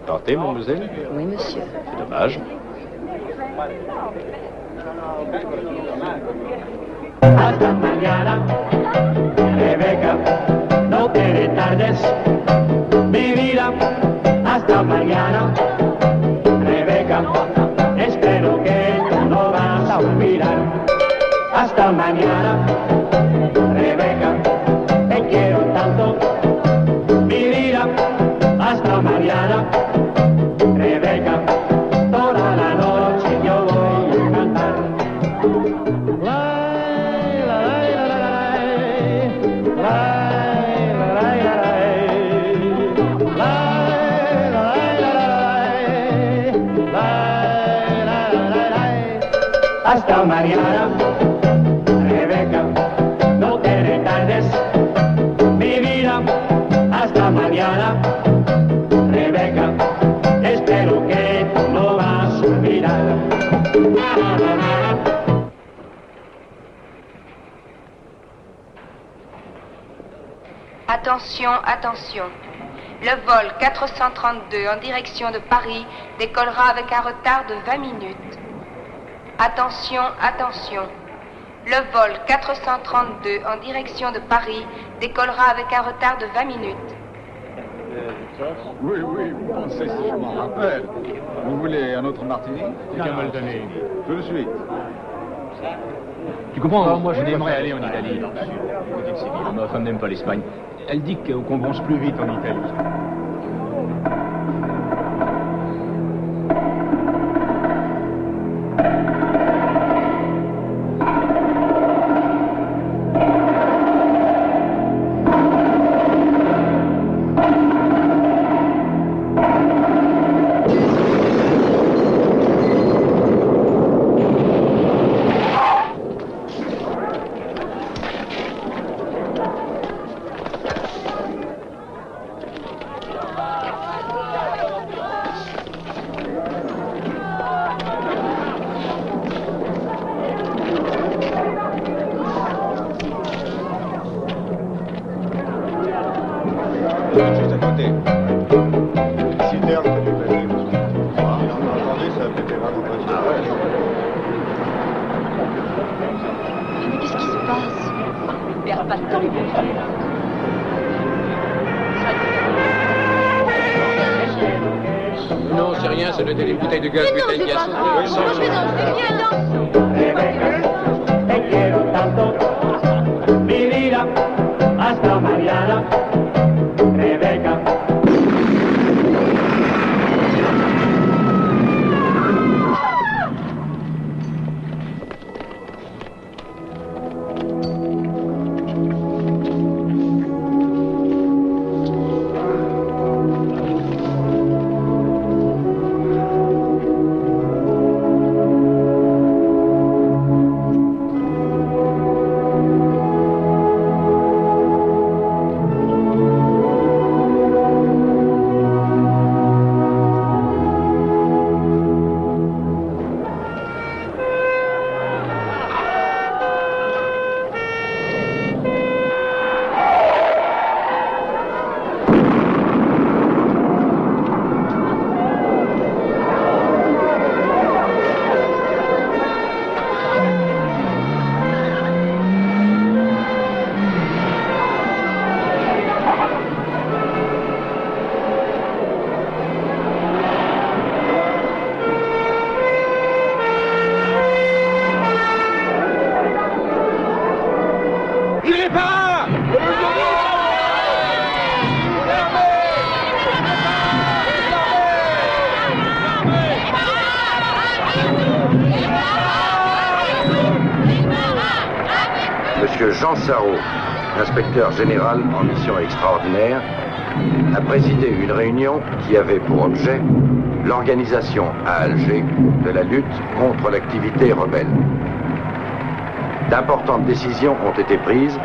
Tentez, mademoiselle? Oui, monsieur. C'est dommage. Hasta mañana, Rebeca, no te tardes, mi vida. Hasta mañana, Rebeca, espero que tú no vas a olvidar. Hasta mañana, Rebeca, te quiero tanto, mi vida. Hasta mañana, Rebeca, toda la noche yo voy a cantar. Hasta mañana, Rebeca, no te retardes, mi vida. Hasta mañana, Rebeca, espero que tú no vas a olvidar. Attention, attention. Le vol 432 en direction de Paris décollera avec un retard de 20 minutes. Attention, attention. Le vol 432 en direction de Paris décollera avec un retard de 20 minutes. Oui, pensez si je m'en rappelle. Vous voulez un autre martini? Quelqu'un me le donner. Tout de suite. Tu comprends, moi je n'aimerais aller en Italie, dans le sud, côté de Séville. Ma femme n'aime pas l'Espagne. Elle dit qu'on bronze plus vite en Italie. Juste à côté. Citerne, c'est du plaisir. Entendu, ça fait des vraiment pas de Mais qu'est-ce qui se passe? Il ne perd pas de temps, les vieux. Non, c'est rien, ça doit être des bouteilles de gaz, bouteilles qui a sauté. Te quiero tanto, mi vida. Hasta mañana, Rebeca. Monsieur Jean Sarrault, inspecteur général en mission extraordinaire, a présidé une réunion qui avait pour objet l'organisation à Alger de la lutte contre l'activité rebelle. D'importantes décisions ont été prises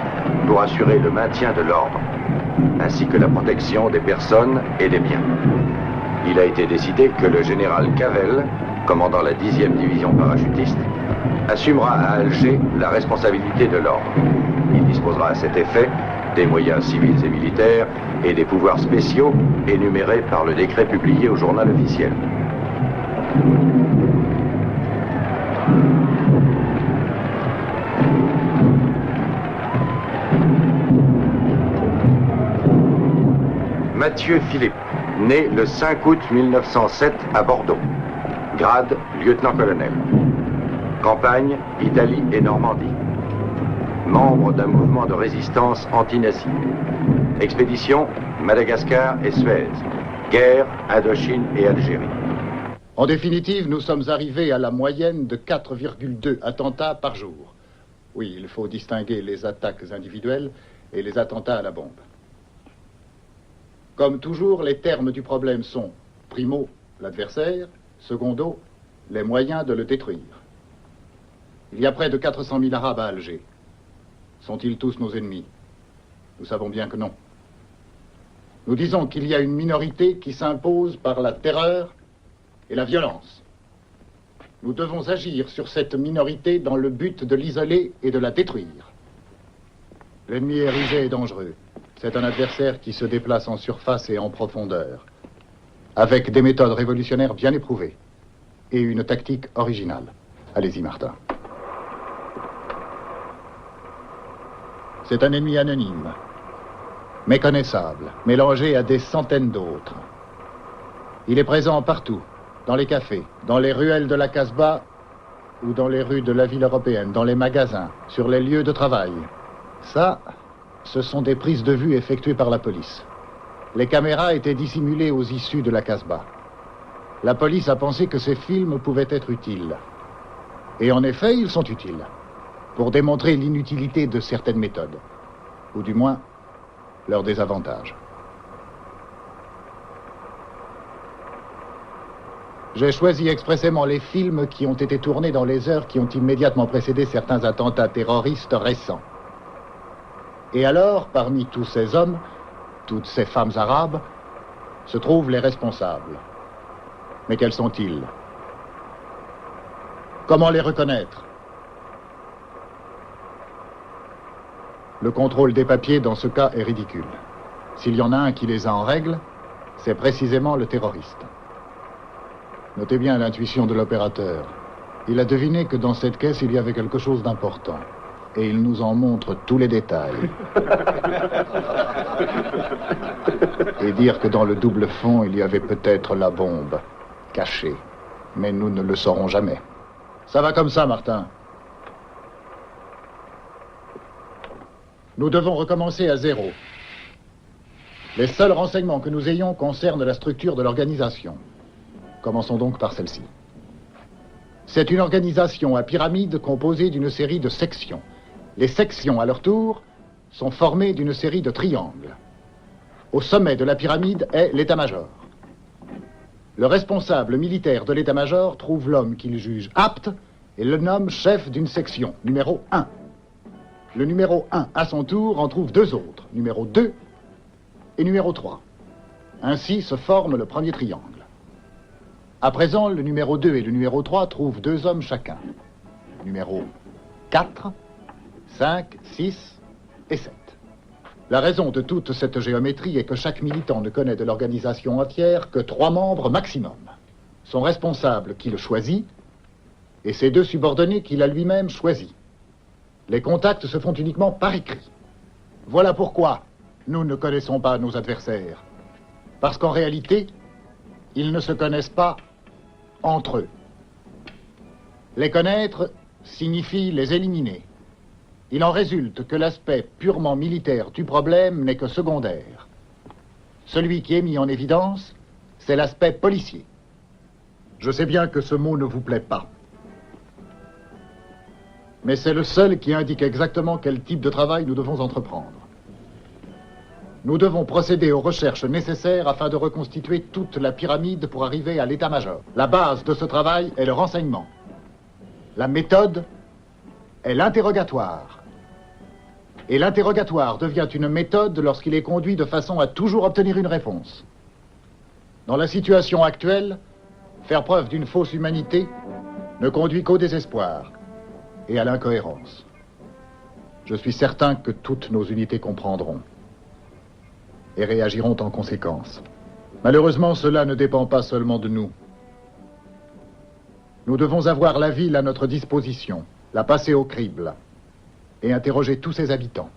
pour assurer le maintien de l'ordre, ainsi que la protection des personnes et des biens. Il a été décidé que le général Cavell, commandant la 10e division parachutiste, assumera à Alger la responsabilité de l'ordre. Il disposera à cet effet des moyens civils et militaires et des pouvoirs spéciaux énumérés par le décret publié au journal officiel. Mathieu Philippe, né le 5 août 1907 à Bordeaux. Grade, lieutenant-colonel. Campagne, Italie et Normandie. Membre d'un mouvement de résistance anti-nazi. Expédition, Madagascar et Suez. Guerre, Indochine et Algérie. En définitive, nous sommes arrivés à la moyenne de 4,2 attentats par jour. Oui, il faut distinguer les attaques individuelles et les attentats à la bombe. Comme toujours, les termes du problème sont primo, l'adversaire, secondo, les moyens de le détruire. Il y a près de 400 000 Arabes à Alger. Sont-ils tous nos ennemis? Nous savons bien que non. Nous disons qu'il y a une minorité qui s'impose par la terreur et la violence. Nous devons agir sur cette minorité dans le but de l'isoler et de la détruire. L'ennemi est rusé et dangereux. C'est un adversaire qui se déplace en surface et en profondeur, avec des méthodes révolutionnaires bien éprouvées et une tactique originale. Allez-y, Martin. C'est un ennemi anonyme, méconnaissable, mélangé à des centaines d'autres. Il est présent partout, dans les cafés, dans les ruelles de la Casbah ou dans les rues de la ville européenne, dans les magasins, sur les lieux de travail. Ça, ce sont des prises de vue effectuées par la police. Les caméras étaient dissimulées aux issues de la Casbah. La police a pensé que ces films pouvaient être utiles. Et en effet, ils sont utiles, pour démontrer l'inutilité de certaines méthodes, ou du moins, leur désavantage. J'ai choisi expressément les films qui ont été tournés dans les heures qui ont immédiatement précédé certains attentats terroristes récents. Et alors, parmi tous ces hommes, toutes ces femmes arabes, se trouvent les responsables. Mais quels sont-ils? Comment les reconnaître? Le contrôle des papiers dans ce cas est ridicule. S'il y en a un qui les a en règle, c'est précisément le terroriste. Notez bien l'intuition de l'opérateur. Il a deviné que dans cette caisse, il y avait quelque chose d'important. Et il nous en montre tous les détails. Et dire que dans le double fond, il y avait peut-être la bombe, cachée. Mais nous ne le saurons jamais. Ça va comme ça, Martin. Nous devons recommencer à zéro. Les seuls renseignements que nous ayons concernent la structure de l'organisation. Commençons donc par celle-ci. C'est une organisation à pyramide composée d'une série de sections. Les sections, à leur tour, sont formées d'une série de triangles. Au sommet de la pyramide est l'état-major. Le responsable militaire de l'état-major trouve l'homme qu'il juge apte et le nomme chef d'une section, numéro 1. Le numéro 1, à son tour, en trouve deux autres, numéro 2 et numéro 3. Ainsi se forme le premier triangle. À présent, le numéro 2 et le numéro 3 trouvent deux hommes chacun. Numéro 4, 5, 6 et 7. La raison de toute cette géométrie est que chaque militant ne connaît de l'organisation entière que 3 membres maximum. Son responsable qui le choisit et ses 2 subordonnés qu'il a lui-même choisis. Les contacts se font uniquement par écrit. Voilà pourquoi nous ne connaissons pas nos adversaires. Parce qu'en réalité, ils ne se connaissent pas entre eux. Les connaître signifie les éliminer. Il en résulte que l'aspect purement militaire du problème n'est que secondaire. Celui qui est mis en évidence, c'est l'aspect policier. Je sais bien que ce mot ne vous plaît pas. Mais c'est le seul qui indique exactement quel type de travail nous devons entreprendre. Nous devons procéder aux recherches nécessaires afin de reconstituer toute la pyramide pour arriver à l'état-major. La base de ce travail est le renseignement. La méthode est l'interrogatoire. Et l'interrogatoire devient une méthode lorsqu'il est conduit de façon à toujours obtenir une réponse. Dans la situation actuelle, faire preuve d'une fausse humanité ne conduit qu'au désespoir et à l'incohérence. Je suis certain que toutes nos unités comprendront. et réagiront en conséquence. Malheureusement, cela ne dépend pas seulement de nous. Nous devons avoir la ville à notre disposition, la passer au crible et interroger tous ses habitants.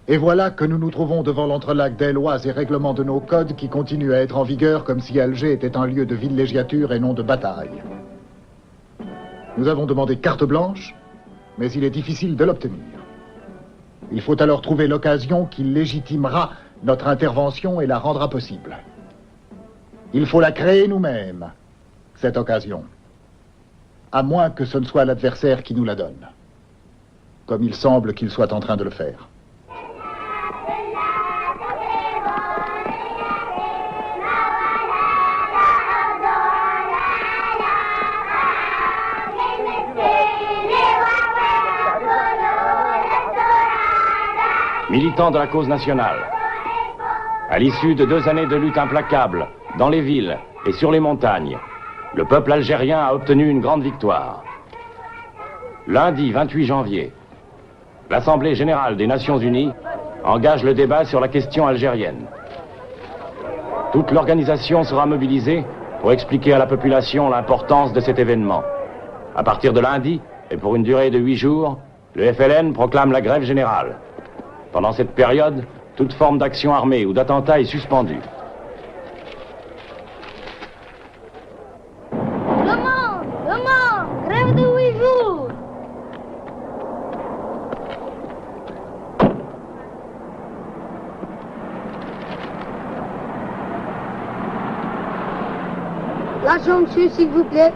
Et voilà que nous nous trouvons devant l'entrelac des lois et règlements de nos codes qui continuent à être en vigueur comme si Alger était un lieu de villégiature et non de bataille. Nous avons demandé carte blanche, mais il est difficile de l'obtenir. Il faut alors trouver l'occasion qui légitimera notre intervention et la rendra possible. Il faut la créer nous-mêmes, cette occasion. À moins que ce ne soit l'adversaire qui nous la donne. Comme il semble qu'il soit en train de le faire. Militants de la cause nationale, à l'issue de 2 années de lutte implacable dans les villes et sur les montagnes, le peuple algérien a obtenu une grande victoire. Lundi 28 janvier, l'Assemblée générale des Nations unies engage le débat sur la question algérienne. Toute l'organisation sera mobilisée pour expliquer à la population l'importance de cet événement. À partir de lundi, et pour une durée de 8 jours, le FLN proclame la grève générale. Pendant cette période, toute forme d'action armée ou d'attentat est suspendue. Demain, grève de 8 jours. L'argent, monsieur, s'il vous plaît.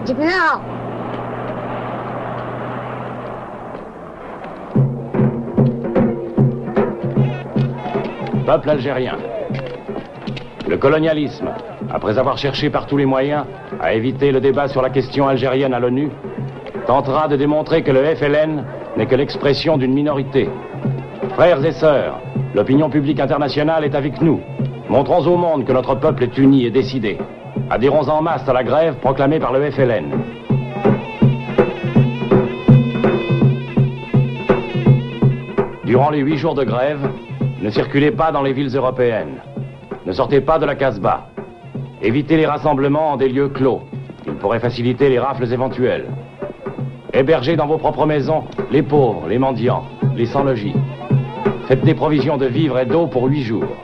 جبناها. Peuple algérien. Le colonialisme, après avoir cherché par tous les moyens à éviter le débat sur la question algérienne à l'ONU, tentera de démontrer que le FLN n'est que l'expression d'une minorité. Frères et sœurs, l'opinion publique internationale est avec nous. Montrons au monde que notre peuple est uni et décidé. Adhérons en masse à la grève proclamée par le FLN. Durant les 8 jours de grève, ne circulez pas dans les villes européennes. Ne sortez pas de la Casbah. Évitez les rassemblements en des lieux clos. Ils pourraient faciliter les rafles éventuelles. Hébergez dans vos propres maisons les pauvres, les mendiants, les sans-logis. Faites des provisions de vivres et d'eau pour 8 jours.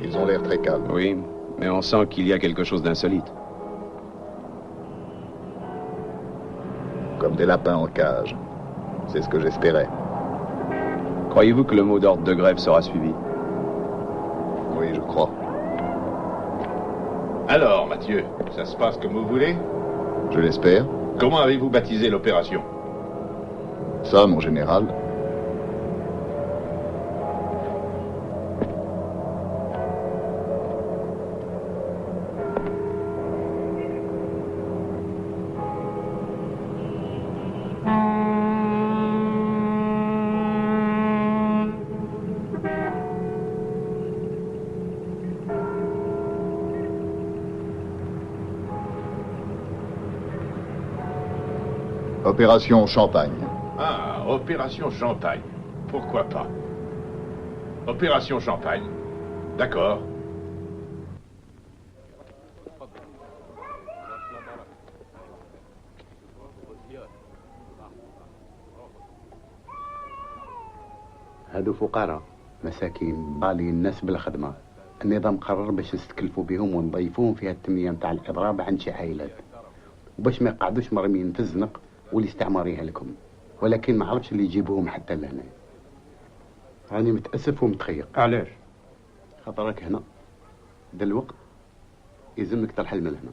Ils ont l'air très calmes. Oui, mais on sent qu'il y a quelque chose d'insolite. Comme des lapins en cage. C'est ce que j'espérais. Croyez-vous que le mot d'ordre de grève sera suivi? Oui, je crois. Alors, Mathieu, ça se passe comme vous voulez? Je l'espère. Comment avez-vous baptisé l'opération? Ça, mon général. Opération Champagne. Ah, Opération Champagne. Pourquoi pas? Opération Champagne. D'accord. هادو فقراء مساكين بالي الناس بالخدمة. النظام قرر باش نستكلفوا بهم ونضيفوهم في التنمية متاع الإضراب عند شي عائلات وباش ما يقعدوش مرميين في الزنق والاستعمار يهلكهم. ولكن ما عرفش اللي يجيبوهم حتى لهنا. راني متأسف ومتخيق. علاش؟ خاطرك هنا دلوقت يلزمك ترحل من هنا.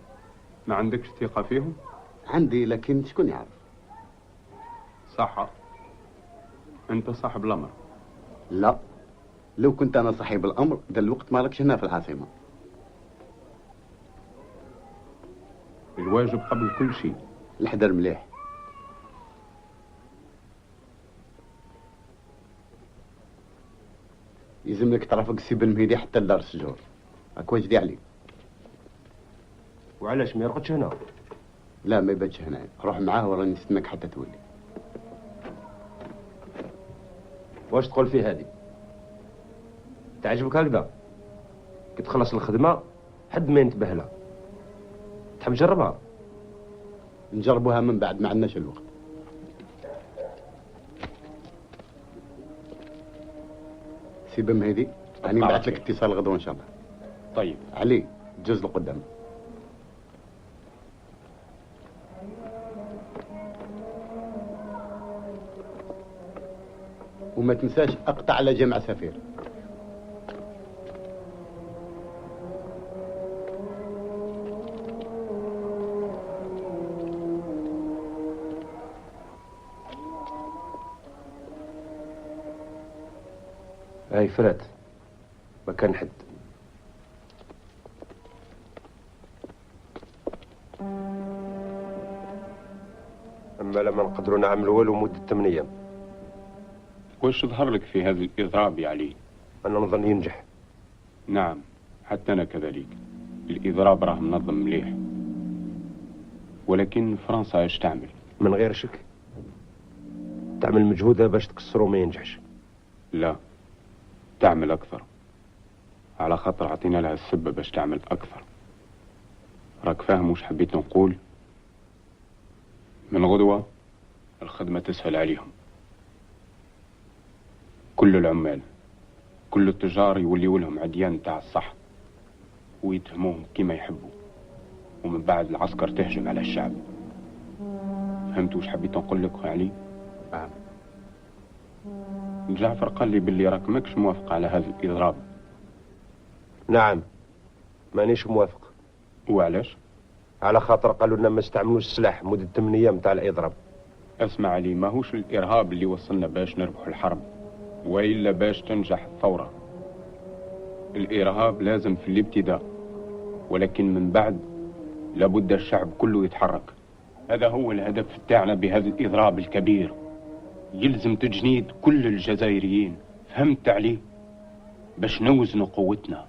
ما عندكش ثقة فيهم؟ عندي لكن شكون يعرف؟ صح. انت صاحب الامر. لا، لو كنت انا صاحب الامر دلوقت ما راكش هنا في العاصمة. الواجب قبل كل شيء. الحذر مليح. يلزمك ترافق السي بن مهدي حتى لدار السجور. هاك واجدي عليك. وعلاش ما يرقدش هنا؟ لا ما يباتش هنا، روح معاه وراني نستناك حتى تولي. واش تقول في هذه؟ تعجبك هكذا؟ كي تخلص الخدمة حد ما ينتبه لها. تحب تجربها؟ نجربوها من بعد، ما عندناش الوقت. سي بن مهدي، راني نبعث لك اتصال غدوه ان شاء الله. طيب علي جوز لقدام. وما تنساش اقطع على جامع سفير. هاي فرات ما كان حد. اما لما نقدروا نعملوا والو مدة 8 أيام. واش ظهر لك في هذا الإضراب يا علي؟ أنا نظن ينجح. نعم حتى أنا كذلك. الإضراب راه منظم مليح، ولكن فرنسا ايش تعمل؟ من غير شك تعمل مجهودها باش تكسره ما ينجحش. لا، تعمل أكثر، على خاطر عطينا لها السبب باش تعمل أكثر. راك فاهم وش حبيت نقول؟ من غدوة الخدمة تسهل عليهم، كل العمال كل التجار يوليوا لهم عديان تاع الصح ويتهموهم كما يحبوا، ومن بعد العسكر تهجم على الشعب. فهمت وش حبيت نقول لك يا علي؟ جعفر قال لي باللي راك ماكش موافق على هذا الإضراب. نعم مانيش موافق. وعلاش؟ على خاطر قالوا لنا ما استعملوش السلاح مدة 8 أيام تاع الإضراب. اسمع علي، ماهوش الإرهاب اللي وصلنا باش نربح الحرب وإلا باش تنجح الثورة. الإرهاب لازم في الابتداء، ولكن من بعد لابد الشعب كله يتحرك. هذا هو الهدف تاعنا بهذا الإضراب الكبير. يلزم تجنيد كل الجزائريين، فهمت علي؟ باش نوزنوا قوتنا،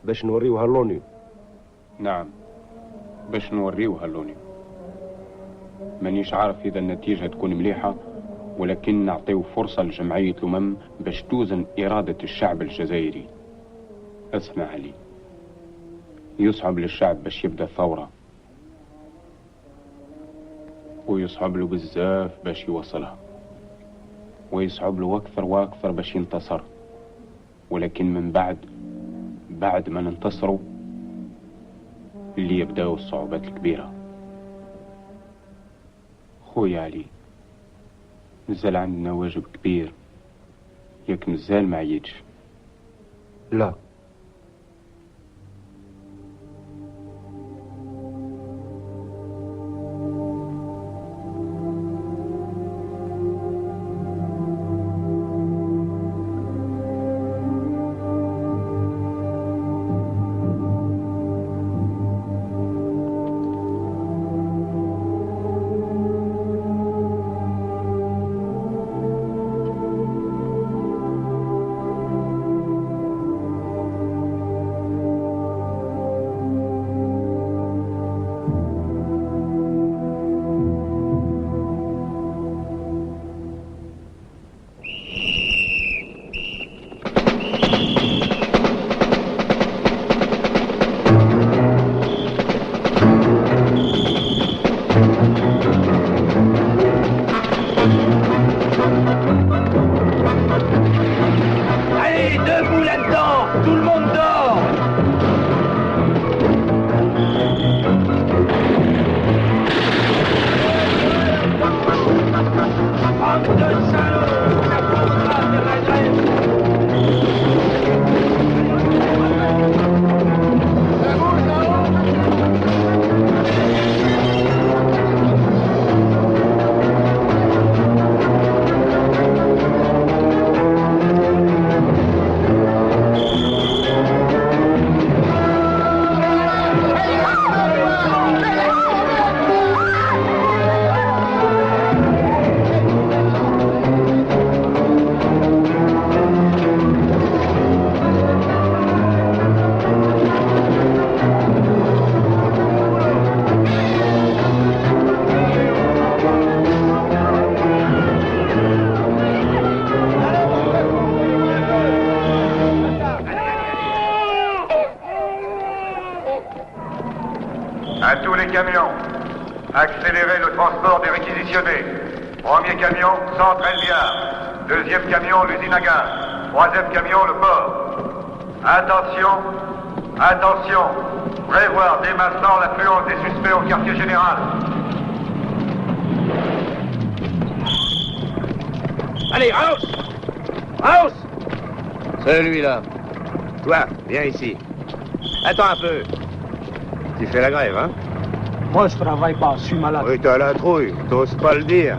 باش نوريوها لونيو. نعم باش نوريوها لونيو. مانيش عارف إذا النتيجة تكون مليحة، ولكن نعطيو فرصة لجمعية الأمم باش توزن إرادة الشعب الجزائري. اسمع علي، يصعب للشعب باش يبدأ الثورة، ويصعب له بزاف باش يوصلها، ويصعب له أكثر وأكثر باش ينتصر. ولكن من بعد ما ننتصروا اللي يبدأوا الصعوبات الكبيرة. خويا علي، مازال عندنا واجب كبير، ياك مازال ما عييتش؟ لا Accélérer le transport des réquisitionnés. Premier camion, centre Elviard. Deuxième camion, l'usine à gaz. Troisième camion, le port. Attention, attention. Prévoir dès maintenant l'affluence des suspects au quartier général. Allez, Raus! Raus! Celui-là. Toi, viens ici. Attends un peu. Tu fais la grève, hein? Moi, je travaille pas, je suis malade. Oui, t'as la trouille, t'oses pas le dire.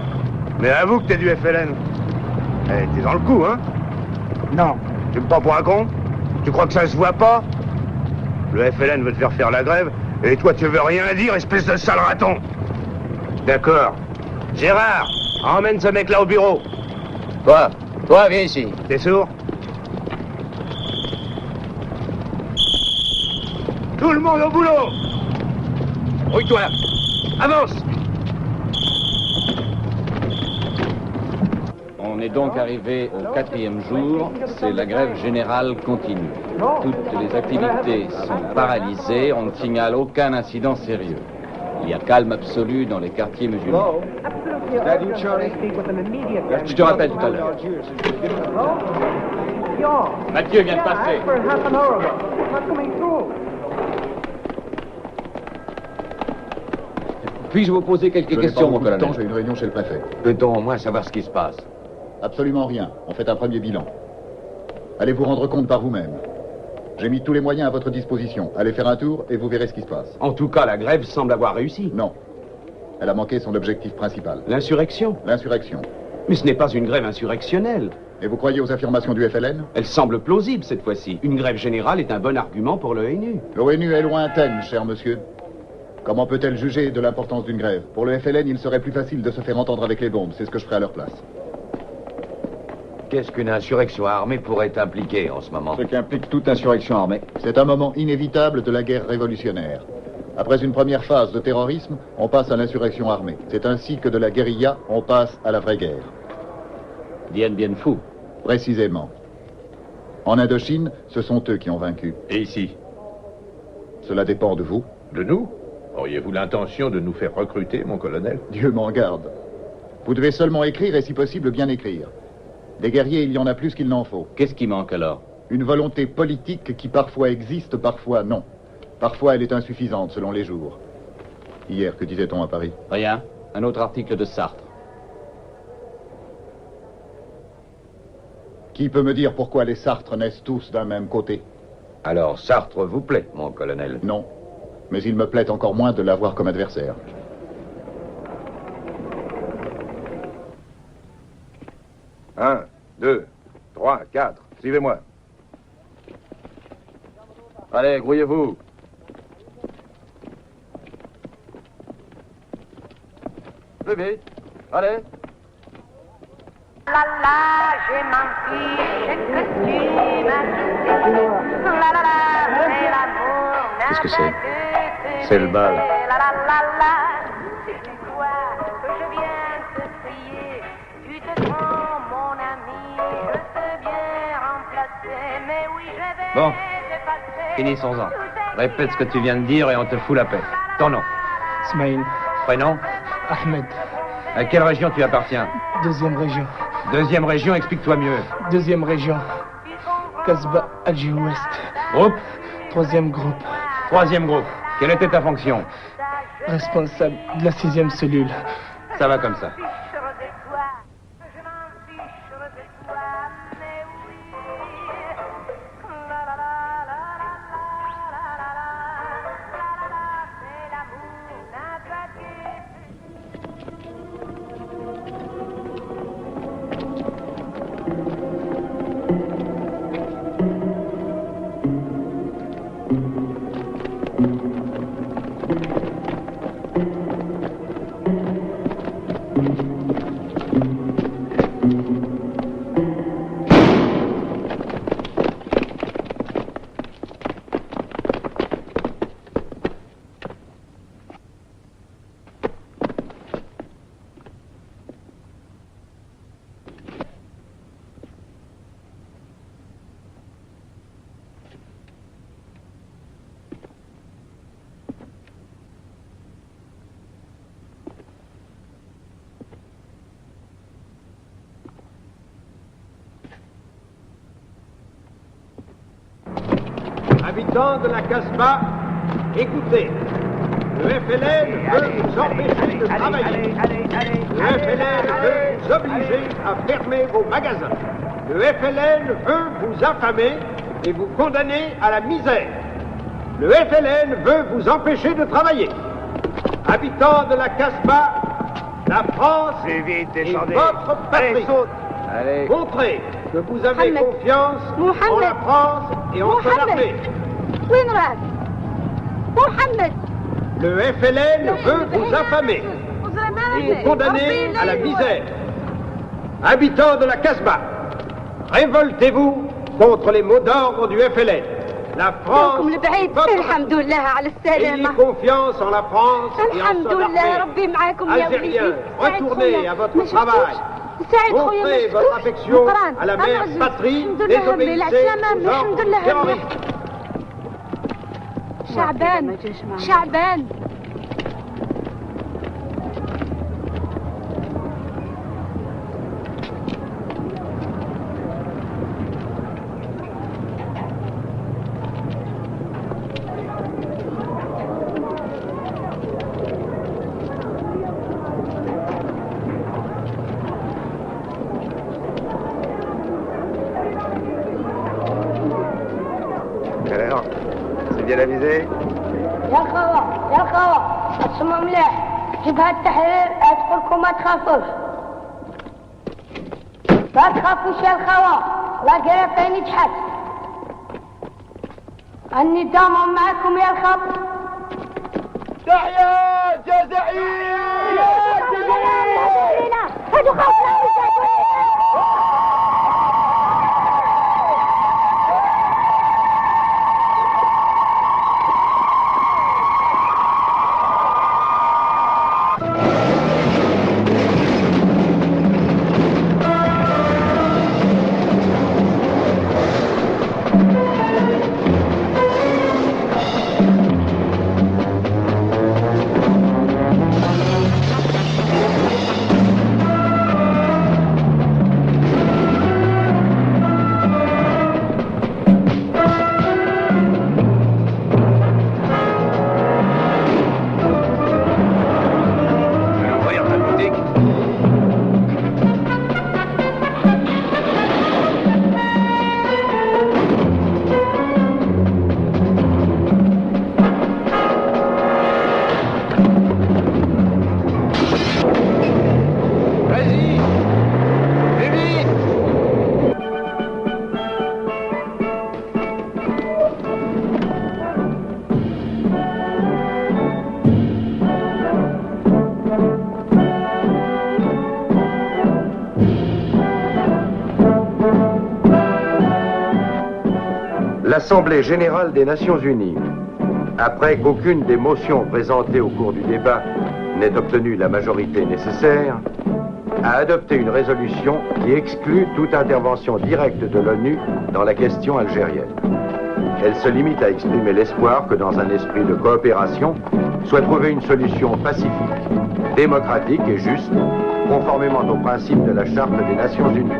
Mais avoue que t'es du FLN. Eh, t'es dans le coup, hein? Non. Tu me prends pour un con? Tu crois que ça se voit pas? Le FLN veut te faire la grève, et toi tu veux rien dire, espèce de sale raton. D'accord. Gérard, emmène ce mec-là au bureau. Toi, viens ici. T'es sourd? Tout le monde au boulot! Rouille-toi! Avance! On est donc arrivé au 4e jour, c'est la grève générale continue. Toutes les activités sont paralysées, on ne signale aucun incident sérieux. Il y a calme absolu dans les quartiers musulmans. Je te rappelle tout à l'heure. Mathieu vient de passer. Puis-je vous poser quelques questions, mon colonel? J'ai une réunion chez le préfet. Peut-on au moins savoir ce qui se passe? Absolument rien. On fait un premier bilan. Allez vous rendre compte par vous-même. J'ai mis tous les moyens à votre disposition. Allez faire un tour et vous verrez ce qui se passe. En tout cas, la grève semble avoir réussi. Non. Elle a manqué son objectif principal. L'insurrection? L'insurrection. Mais ce n'est pas une grève insurrectionnelle. Et vous croyez aux affirmations du FLN? Elle semble plausible cette fois-ci. Une grève générale est un bon argument pour l'ONU. L'ONU est lointaine, cher monsieur. Comment peut-elle juger de l'importance d'une grève? Pour le FLN, il serait plus facile de se faire entendre avec les bombes. C'est ce que je ferai à leur place. Qu'est-ce qu'une insurrection armée pourrait impliquer en ce moment? Ce qui implique toute insurrection armée. C'est un moment inévitable de la guerre révolutionnaire. Après une première phase de terrorisme, on passe à l'insurrection armée. C'est ainsi que de la guérilla, on passe à la vraie guerre. Dien Bien Phu. Précisément. En Indochine, ce sont eux qui ont vaincu. Et ici? Cela dépend de vous. De nous? Auriez-vous l'intention de nous faire recruter, mon colonel? Dieu m'en garde. Vous devez seulement écrire et si possible bien écrire. Des guerriers, il y en a plus qu'il n'en faut. Qu'est-ce qui manque alors? Une volonté politique qui parfois existe, parfois non. Parfois elle est insuffisante selon les jours. Hier, que disait-on à Paris? Rien. Un autre article de Sartre. Qui peut me dire pourquoi les Sartres naissent tous d'un même côté? Alors Sartre vous plaît, mon colonel? Non. Mais il me plaît encore moins de l'avoir comme adversaire. Un, 2, 3, 4. Suivez-moi. Allez, grouillez-vous. Plus vite. Allez. La la, j'ai menti, j'ai que tu m'as quitté. La la la, c'est l'amour. Qu'est-ce que c'est? C'est le bal. La la la la, c'est toi que je viens te crier. Tu te sens mon ami, je sais bien remplacer. Mais oui, je vais Bon, te passer. finissons-en. Répète ce que tu viens de dire et on te fout la paix. Ton nom? Smaïl. Prénom? Ahmed. À quelle région tu appartiens? Deuxième région. Deuxième région, explique-toi mieux. Deuxième région. Casbah, Alger Ouest. Groupe? Troisième groupe. Troisième groupe. Quelle était ta fonction? Responsable de la 6e cellule. Ça va comme ça. Habitants de la Casbah, écoutez. Le FLN veut vous empêcher de travailler. Le FLN veut vous obliger à fermer vos magasins. Le FLN veut vous affamer et vous condamner à la misère. Le FLN veut vous empêcher de travailler. Habitants de la Casbah, la France est votre patrie. Montrez que vous avez confiance en la France et en son armée. Le FLN veut vous affamer et vous condamner à la misère. Habitants de la Casbah, révoltez-vous contre les mots d'ordre du FLN. La France, ayez confiance en la France et en son armée. Algériens, retournez à votre travail. Montrez votre affection à la mère patrie, désobéissez aux ordres terroristes. شعبان Alors, c'est bien avisé? يا الخوا اسمعوا مليح جبهة التحرير ادخلكم ما تخافوش ما تخافوش يا الخوا لا قريب نجحت النظام معكم يا الخوا تحيا الجزائر يا الجزائر هادو خوفنا L'Assemblée générale des Nations unies, après qu'aucune des motions présentées au cours du débat n'ait obtenu la majorité nécessaire, a adopté une résolution qui exclut toute intervention directe de l'ONU dans la question algérienne. Elle se limite à exprimer l'espoir que dans un esprit de coopération soit trouvée une solution pacifique, démocratique et juste, conformément aux principes de la Charte des Nations unies.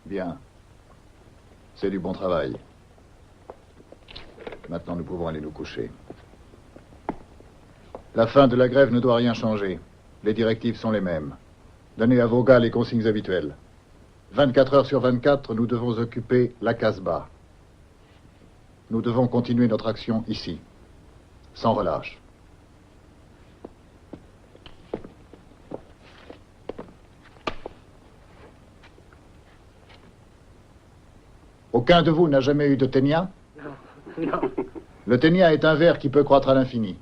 Bien. C'est du bon travail. Maintenant, nous pouvons aller nous coucher. La fin de la grève ne doit rien changer. Les directives sont les mêmes. Donnez à vos gars les consignes habituelles. 24 heures sur 24, nous devons occuper la Casbah. Nous devons continuer notre action ici, sans relâche. Aucun de vous n'a jamais eu de ténia? Non. Le ténia est un ver qui peut croître à l'infini.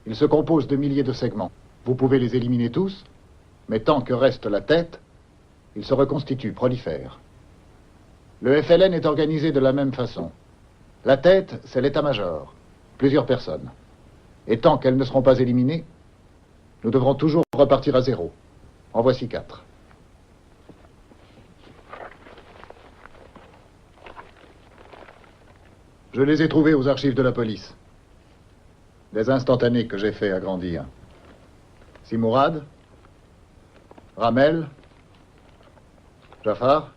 Il se compose de milliers de segments. Vous pouvez les éliminer tous, mais tant que reste la tête, il se reconstitue, prolifère. Le FLN est organisé de la même façon. La tête, c'est l'état-major, plusieurs personnes. Et tant qu'elles ne seront pas éliminées, nous devrons toujours repartir à zéro. En voici 4. Je les ai trouvés aux archives de la police. Des instantanés que j'ai fait agrandir. Simourad, Ramel, Jafar.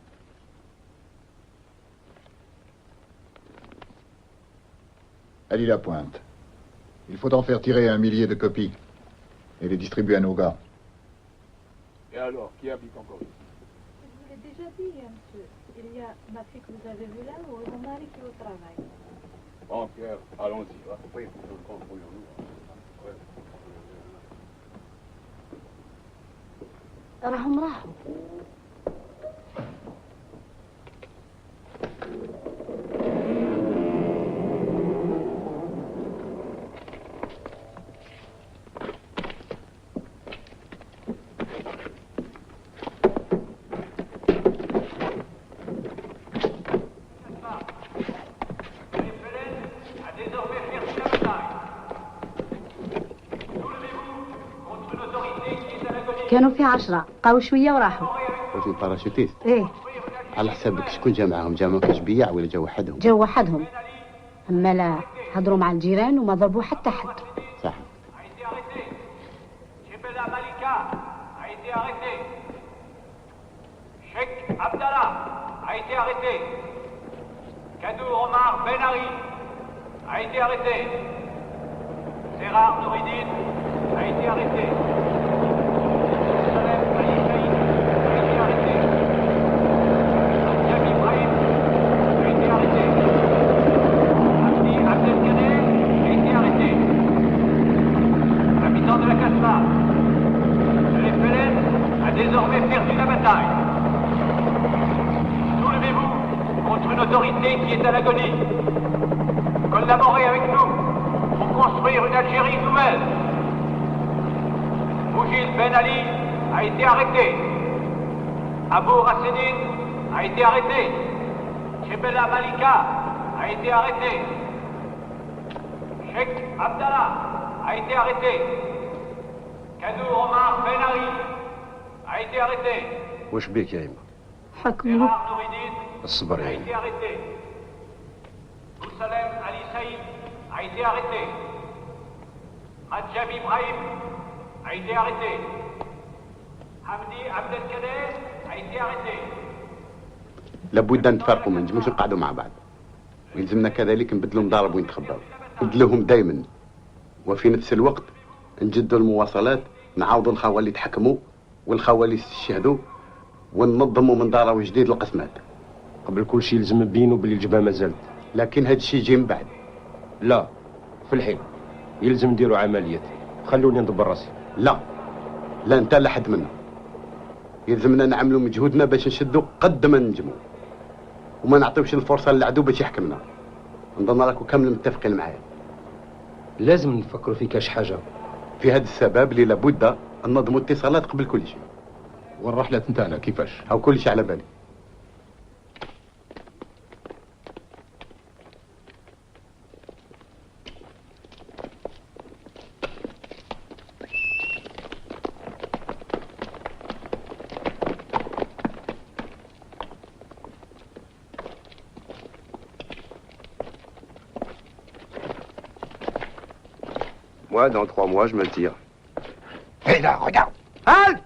Ali Lapointe. Il faut en faire tirer 1 millier de copies et les distribuer à nos gars. Et alors, qui habite encore ici? Je vous l'ai déjà dit, monsieur. Il y a ma fille que vous avez vue là ou mon mari qui est au travail. Bon, Pierre, allons-y. راهم راحوا. كانوا في 10 بقاو شويه وراحوا. قلت الباراشوتيست؟ ايه. على حسابك شكون جا معاهم؟ جا معاهم كشبيع ولا جا وحدهم؟ جا وحدهم. اما لا هضروا مع الجيران وما ضربوا حتى حد. صح. Chebella Malika a été arrêté. Sheikh Abdallah a été arrêté. Kadou Omar Ben Ali a été arrêté. Gérard Nouridine a été arrêté. Salem Ali Saïd a été arrêté. Abdel Ibrahim a été arrêté. Abdi Abdelkader a été arrêté. Habitant de la Casbah, le FLN a désormais perdu la bataille. Soulevez-vous contre une autorité qui est à l'agonie. Collaborez avec nous pour construire une Algérie nouvelle. Bougil Ben Ali a été arrêté. Abou Rassedine a été arrêté. Chebella Malika a été arrêté. Sheikh Abdallah a été arrêté. Kadou Omar Ben Ali a été arrêté. واش بيك يا إما؟ حكموا. الصبر يا A إما. été arrêté. Salem Ali Saïd a été arrêté. Adjab Ibrahim a été arrêté. Hamdi Abdelkader a été arrêté. لابد ان نتفرقوا، ما نجموش نقعدوا مع بعض. ويلزمنا كذلك نبدلوا مضارب ونتخباو، نبدلوهم دائما. وفي نفس الوقت نجدوا المواصلات، نعاودوا الخوال اللي تحكموا والخوال اللي استشهدوا، وننظموا من دارو جديد القسمات. قبل كل شيء لازم نبينوا باللي الجبهه ما زالت. لكن هذا الشيء يجي من بعد. لا، في الحين يلزم نديروا عمليات. خلوني ندبر راسي. لا، لا انت لا حد منا. يلزمنا نعملوا مجهودنا باش نشدوا قد ما ننجموا، وما نعطيوش الفرصه للعدو باش يحكمنا. نظن راكم كامل متفقين معايا. لازم نفكروا في كاش حاجه. في هذا السبب اللي لابد ننظموا اتصالات قبل كل شيء. والرحله نتاعنا كيفاش؟ او كل شيء على بالي. Moi, dans 3 mois, je me tire. Hé là, regarde! Halte!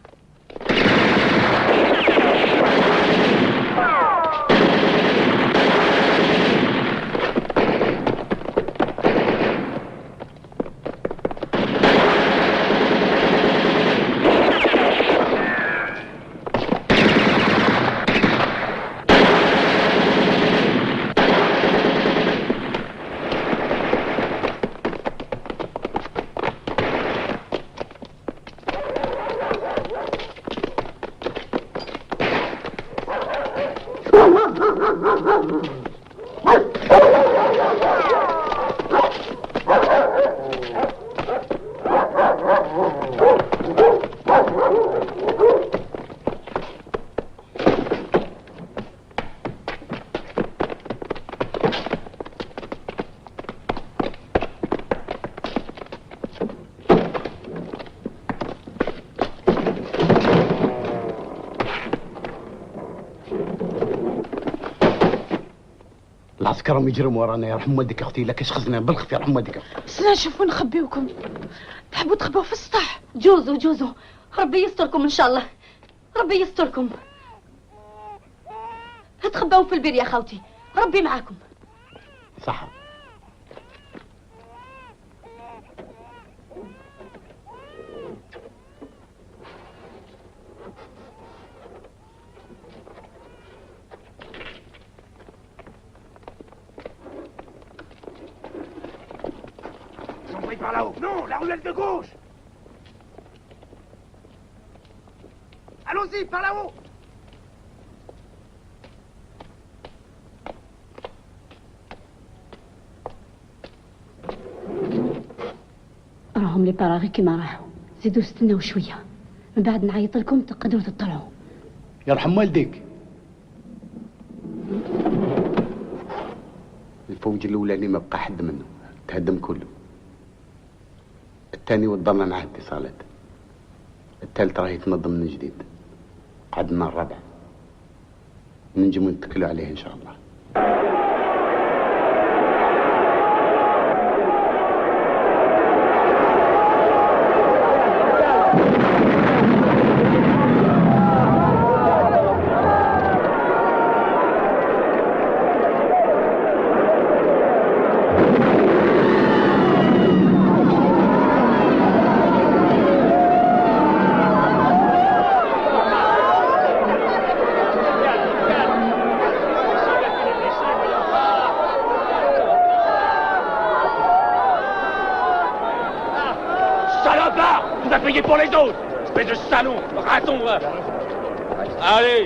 العسكر يجرم ورانا، يرحم والديك اختي، الا كاش خزنا بالخف يرحم والديك. سنا نشوفوا نخبيوكم، تحبوا تخبوا في السطح. جوزو ربي يستركم ان شاء الله، ربي يستركم. تخبوا في البير يا خوتي، ربي معاكم. صح. Par là-haut. Non, la ruelle de gauche. Allons-y, par là-haut. راهم لي باراغي كيما راحوا، زيدوا استناو شويه، من بعد نعيط لكم تقدروا تطلعوا. يرحم والديك. الفوج الاولاني ما بقى حد منه، تهدم كله. الثاني وضلنا معاه اتصالات. الثالث راه يتنظم من جديد. عندنا الرابع ننجموا نتكلوا عليه ان شاء الله. Pour les autres, espèce de salaud, raton. Allez,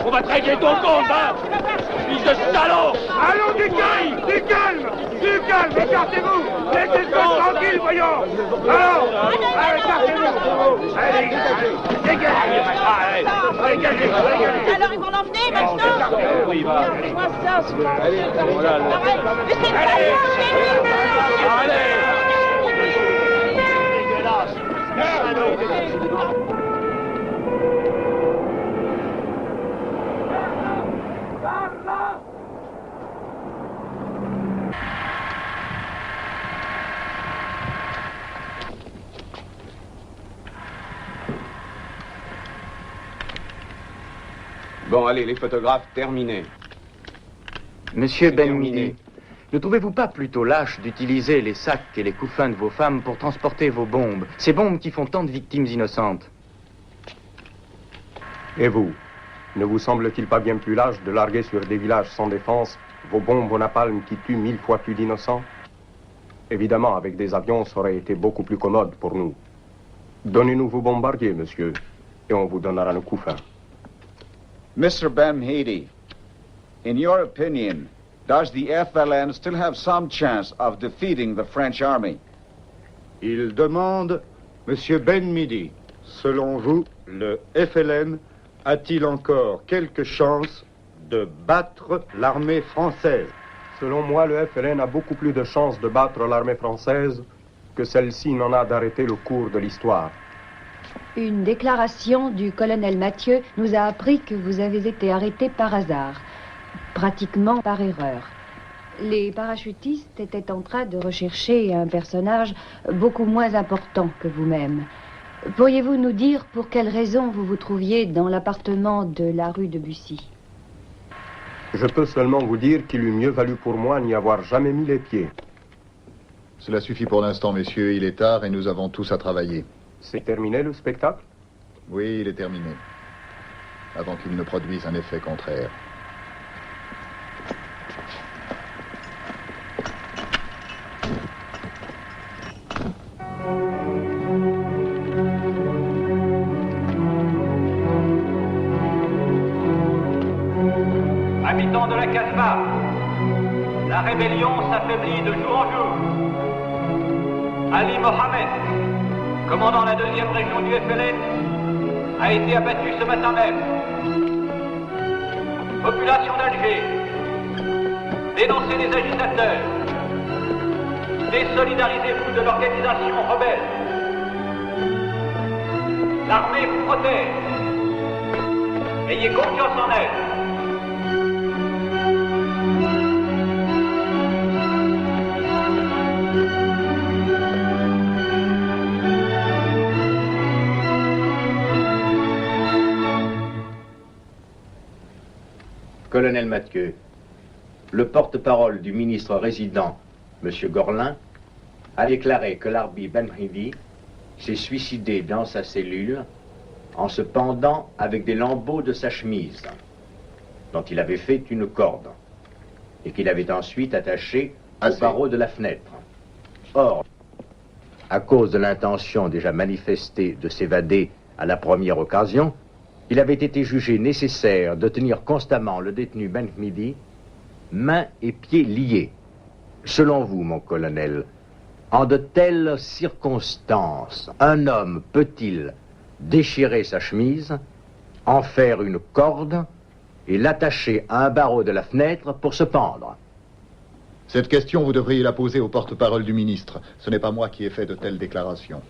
on va te régler ton compte, hein, fils de salaud. Allons, du calme, écartez-vous, laissez le gosse tranquille, voyons. Alors, écartez-vous. Allez, dégagez. Alors ils vont l'emmener maintenant. Oui, il va. Allez, Bon, allez, les photographes, terminés. Monsieur Ben-Midi, ne trouvez-vous pas plutôt lâche d'utiliser les sacs et les couffins de vos femmes pour transporter vos bombes, ces bombes qui font tant de victimes innocentes? Et vous, ne vous semble-t-il pas bien plus lâche de larguer sur des villages sans défense vos bombes au napalm qui tuent 1000 fois plus d'innocents? Évidemment, avec des avions, ça aurait été beaucoup plus commode pour nous. Donnez-nous vos bombardiers, monsieur, et on vous donnera nos couffins. Mr. Ben-Midi, in your opinion, does the FLN still have some chance of defeating the French army? Il demande, Monsieur Ben-Midi, selon vous, le FLN a-t-il encore quelque chance de battre l'armée française? Selon moi, le FLN a beaucoup plus de chances de battre l'armée française que celle-ci n'en a d'arrêter le cours de l'histoire. Une déclaration du colonel Mathieu nous a appris que vous avez été arrêté par hasard, pratiquement par erreur. Les parachutistes étaient en train de rechercher un personnage beaucoup moins important que vous-même. Pourriez-vous nous dire pour quelle raison vous vous trouviez dans l'appartement de la rue de Bussy? Je peux seulement vous dire qu'il eût mieux valu pour moi n'y avoir jamais mis les pieds. Cela suffit pour l'instant, messieurs. Il est tard et nous avons tous à travailler. C'est terminé le spectacle? Oui, il est terminé. Avant qu'il ne produise un effet contraire. Habitants de la Casbah, la rébellion s'affaiblit de jour en jour. Ali Mohamed, commandant la 2e région du FLN, a été abattu ce matin même. Population d'Alger, dénoncez les agitateurs. Désolidarisez-vous de l'organisation rebelle. L'armée vous protège. Ayez confiance en elle. Colonel Mathieu, le porte-parole du ministre résident, M. Gorlin, a déclaré que l'Arbi Benhidi s'est suicidé dans sa cellule en se pendant avec des lambeaux de sa chemise, dont il avait fait une corde, et qu'il avait ensuite attaché au barreau de la fenêtre. Or, à cause de l'intention déjà manifestée de s'évader à la première occasion, il avait été jugé nécessaire de tenir constamment le détenu Benhidi, mains et pieds liés. Selon vous, mon colonel, en de telles circonstances, un homme peut-il déchirer sa chemise, en faire une corde et l'attacher à un barreau de la fenêtre pour se pendre? Cette question, vous devriez la poser au porte-parole du ministre. Ce n'est pas moi qui ai fait de telles déclarations.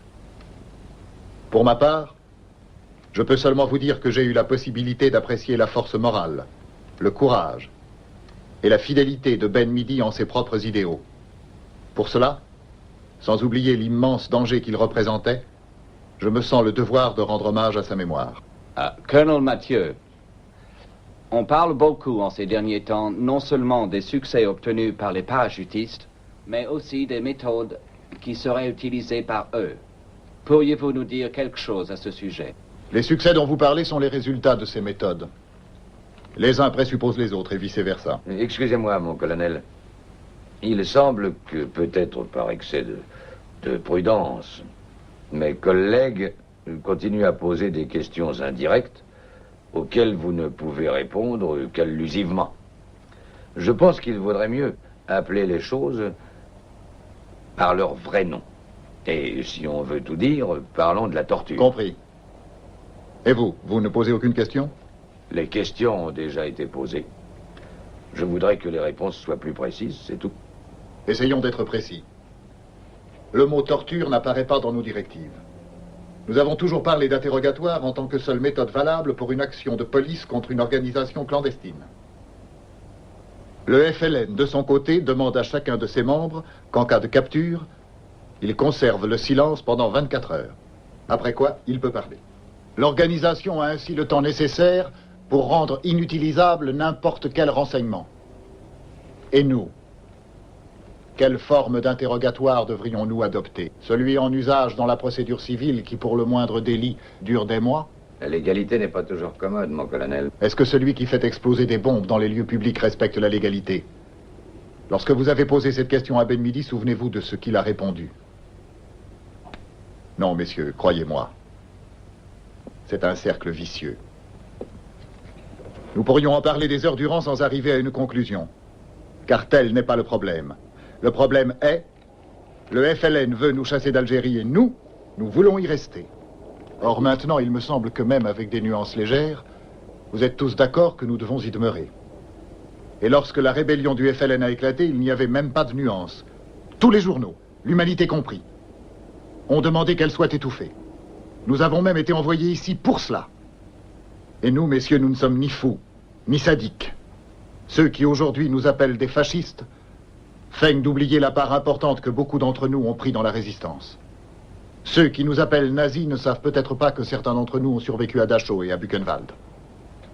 Pour ma part, je peux seulement vous dire que j'ai eu la possibilité d'apprécier la force morale, le courage et la fidélité de Benhidi en ses propres idéaux. Pour cela, sans oublier l'immense danger qu'il représentait, je me sens le devoir de rendre hommage à sa mémoire. Colonel Mathieu, on parle beaucoup en ces derniers temps non seulement des succès obtenus par les parachutistes, mais aussi des méthodes qui seraient utilisées par eux. Pourriez-vous nous dire quelque chose à ce sujet? Les succès dont vous parlez sont les résultats de ces méthodes. Les uns présupposent les autres et vice-versa. Excusez-moi, mon colonel. Il semble que, peut-être par excès de prudence, mes collègues continuent à poser des questions indirectes auxquelles vous ne pouvez répondre qu'allusivement. Je pense qu'il vaudrait mieux appeler les choses par leur vrai nom. Et si on veut tout dire, parlons de la torture. Compris. Et vous, vous ne posez aucune question? Les questions ont déjà été posées. Je voudrais que les réponses soient plus précises, c'est tout. Essayons d'être précis. Le mot torture n'apparaît pas dans nos directives. Nous avons toujours parlé d'interrogatoire en tant que seule méthode valable pour une action de police contre une organisation clandestine. Le FLN, de son côté, demande à chacun de ses membres qu'en cas de capture, il conserve le silence pendant 24 heures. Après quoi, il peut parler. L'organisation a ainsi le temps nécessaire pour rendre inutilisable n'importe quel renseignement. Et nous, quelle forme d'interrogatoire devrions-nous adopter? Celui en usage dans la procédure civile qui, pour le moindre délit, dure des mois? La légalité n'est pas toujours commode, mon colonel. Est-ce que celui qui fait exploser des bombes dans les lieux publics respecte la légalité? Lorsque vous avez posé cette question à Benhidi, souvenez-vous de ce qu'il a répondu. Non, messieurs, croyez-moi. C'est un cercle vicieux. Nous pourrions en parler des heures durant sans arriver à une conclusion. Car tel n'est pas le problème. Le problème est, le FLN veut nous chasser d'Algérie et nous voulons y rester. Or maintenant, il me semble que même avec des nuances légères, vous êtes tous d'accord que nous devons y demeurer. Et lorsque la rébellion du FLN a éclaté, il n'y avait même pas de nuances. Tous les journaux, l'humanité compris, ont demandé qu'elle soit étouffée. Nous avons même été envoyés ici pour cela. Et nous, messieurs, nous ne sommes ni fous, ni sadiques. Ceux qui aujourd'hui nous appellent des fascistes feignent d'oublier la part importante que beaucoup d'entre nous ont pris dans la résistance. Ceux qui nous appellent nazis ne savent peut-être pas que certains d'entre nous ont survécu à Dachau et à Buchenwald.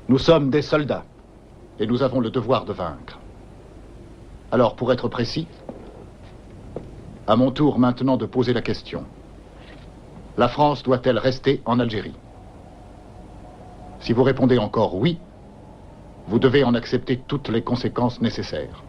Nous sommes des soldats, et nous avons le devoir de vaincre. Alors, pour être précis, à mon tour maintenant de poser la question. La France doit-elle rester en Algérie? Si vous répondez encore oui, vous devez en accepter toutes les conséquences nécessaires.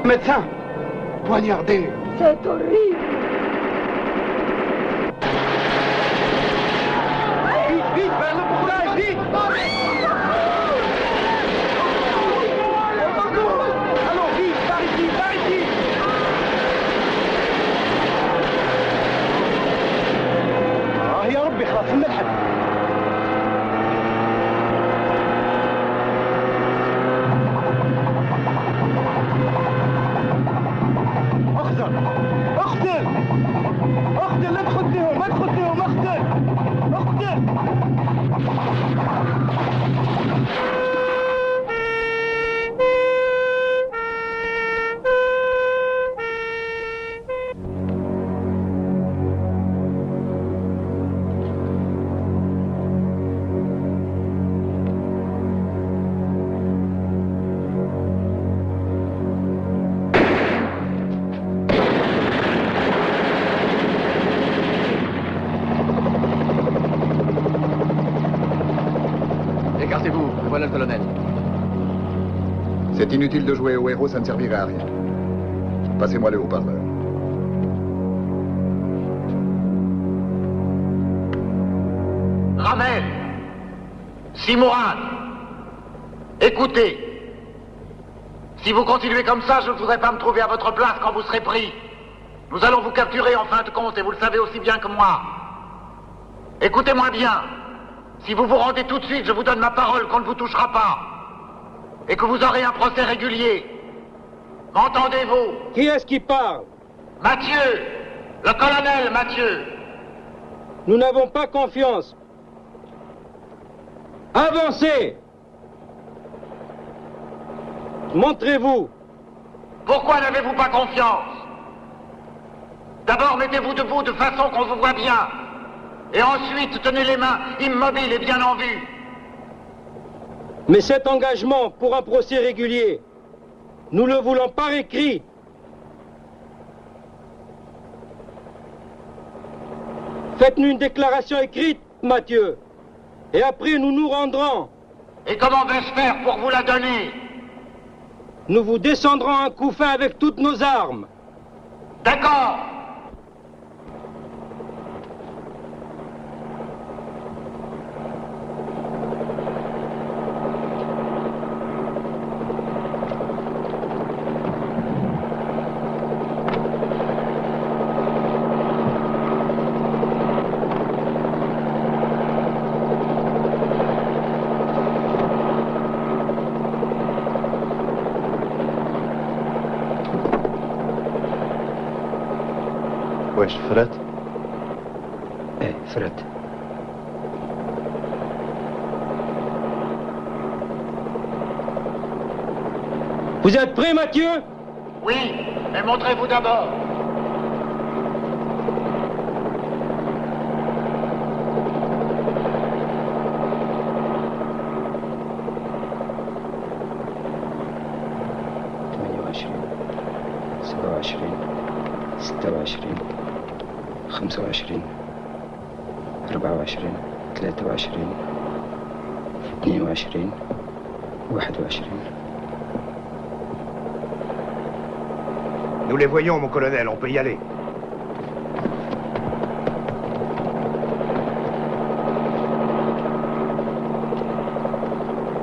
Médecin, poignardé. C'est horrible. Vite, vite, vers l'hôpital, vite. Allons, vite, par ici, par ici. يا ربي خلاص الملحق. اخزن اخزن اخزن لا تخدهم ما تخدهم اخزن اخزن. Écartez-vous, voilà le colonel. C'est inutile de jouer au héros, ça ne servirait à rien. Passez-moi le haut-parleur. Ramel, Simourad, écoutez. Si vous continuez comme ça, je ne voudrais pas me trouver à votre place quand vous serez pris. Nous allons vous capturer en fin de compte, et vous le savez aussi bien que moi. Écoutez-moi bien. Si vous vous rendez tout de suite, je vous donne ma parole qu'on ne vous touchera pas. Et que vous aurez un procès régulier. M'entendez-vous? Qui est-ce qui parle? Mathieu, le colonel Mathieu. Nous n'avons pas confiance. Avancez! Montrez-vous. Pourquoi n'avez-vous pas confiance? D'abord, mettez-vous debout de façon qu'on vous voit bien. Et ensuite, tenez les mains immobiles et bien en vue. Mais cet engagement pour un procès régulier, nous le voulons par écrit. Faites-nous une déclaration écrite, Mathieu. Et après, nous nous rendrons. Et comment vais-je faire pour vous la donner? Nous vous descendrons un coup fin avec toutes nos armes. D'accord. واش فرات؟ ايه فرات. Vous êtes prêt, Mathieu? Oui, mais montrez-vous d'abord. Nous les voyons, mon colonel, on peut y aller.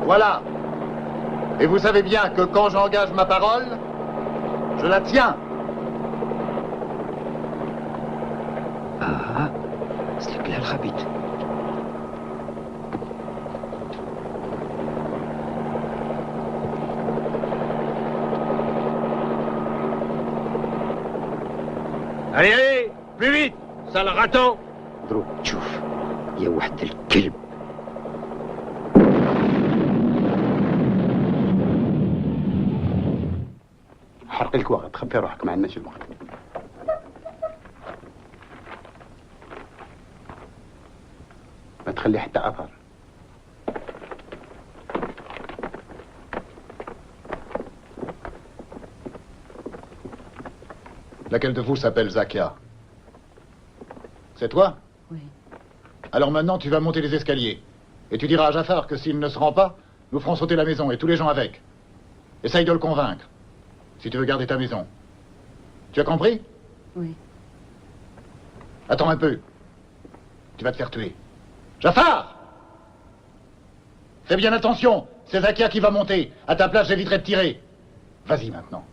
Voilà. Et vous savez bien que quand j'engage ma parole, je la tiens. Ah, استقلال خبيث. Allez, allez, plus vite, sale raton. دروك تشوف يا واحد الكلب. حرق لك وقت، خفي روحك، ما عندناش الوقت. ما تخلي حتى اثر. Laquelle de vous s'appelle Zakia? C'est toi? Oui. Alors maintenant, tu vas monter les escaliers. Et tu diras à Jafar que s'il ne se rend pas, nous ferons sauter la maison et tous les gens avec. Essaye de le convaincre. si tu veux garder ta maison. Tu as compris? Oui. Attends un peu. Tu vas te faire tuer. Jafar! Fais bien attention, c'est Zakia qui va monter. À ta place, j'éviterai de tirer. Vas-y maintenant.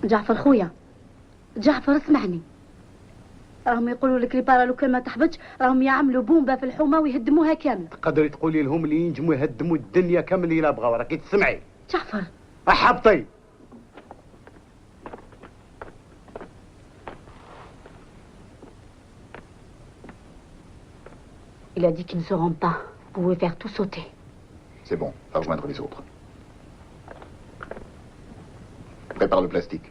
جعفر خويا، جعفر اسمعني. راهم يقولوا لك ريبارا لو كان ما تحبطش راهم يعملوا بومبا في الحومه ويهدموها كامل. تقدري تقولي لهم اللي ينجموا يهدموا الدنيا كامل الا بغاو، راكي تسمعي؟ جعفر احبطي. Il a dit qu'ils ne se rendent pas. Vous pouvez faire tout sauter. C'est bon, va rejoindre les autres. Prépare le plastique.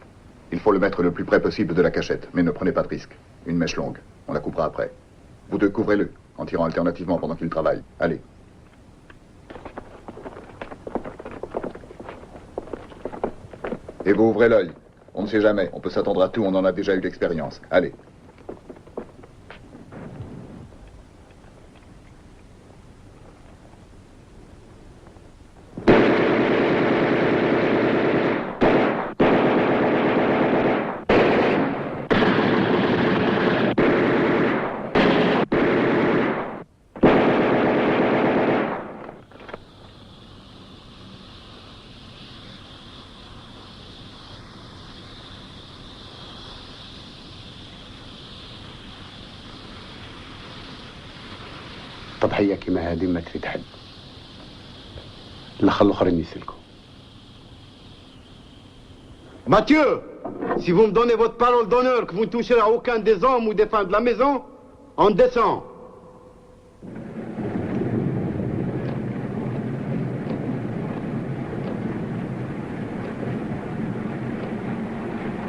Il faut le mettre le plus près possible de la cachette, mais ne prenez pas de risque. Une mèche longue, on la coupera après. Vous deux, couvrez-le, en tirant alternativement pendant qu'il travaille. Allez. Et vous ouvrez l'œil. On ne sait jamais, on peut s'attendre à tout, on en a déjà eu l'expérience. Allez. تضحية كيما هذه ما تفيد حد. نخلو الاخرين يسلكوا. Mathieu, si vous me donnez votre parole d'honneur que vous ne toucherez à aucun des hommes ou des femmes de la maison, on descend.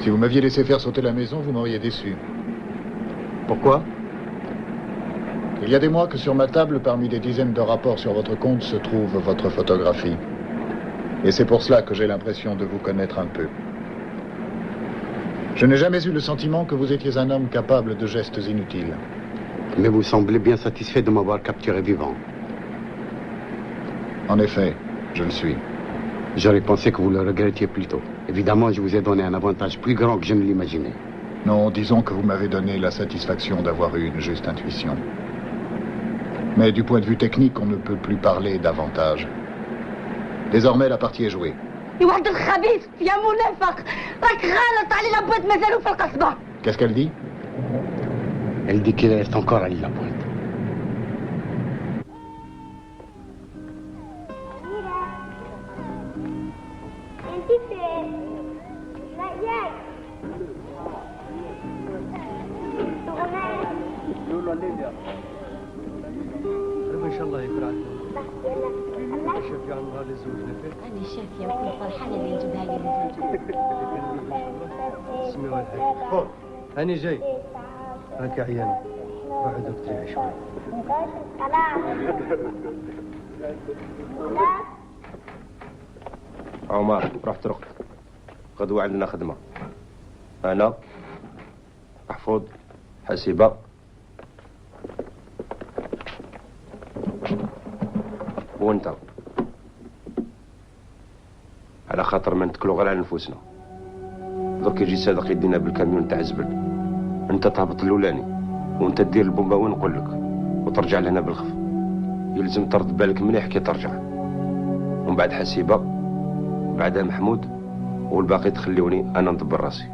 Si vous m'aviez laissé faire sauter la maison, vous m'auriez déçu. Pourquoi? Il y a des mois que sur ma table, parmi des dizaines de rapports sur votre compte, se trouve votre photographie. Et c'est pour cela que j'ai l'impression de vous connaître un peu. Je n'ai jamais eu le sentiment que vous étiez un homme capable de gestes inutiles. Mais vous semblez bien satisfait de m'avoir capturé vivant. En effet, je le suis. J'aurais pensé que vous le regrettiez plus tôt. Évidemment, je vous ai donné un avantage plus grand que je ne l'imaginais. Non, disons que vous m'avez donné la satisfaction d'avoir eu une juste intuition. Mais du point de vue technique, on ne peut plus parler d'avantage. Désormais, la partie est jouée. Qu'est-ce qu'elle dit? Elle dit qu'il reste encore à l'île la Pointe. ان شاء الله يفرح شافي عن نهار الزوج نفير انا شافيه وكل فرحانه اللي نجيبها لي للزوج. اسمي والحاج هاني جاي هاك عياني بعد تريح شوي. عمر روح ترقد غدوة عندنا خدمة. أنا محفوظ حسيبة وانت على خاطر ما نتكلوا غير على نفوسنا. دوك يجي صادق يدينا بالكاميون تاع الزبل، انت تهبط الاولاني وانت دير البومبا وين نقول لك وترجع لهنا بالخف. يلزم ترد بالك مليح كي ترجع، ومن بعد حسيبه بعدها محمود والباقي تخليوني انا ندبر راسي.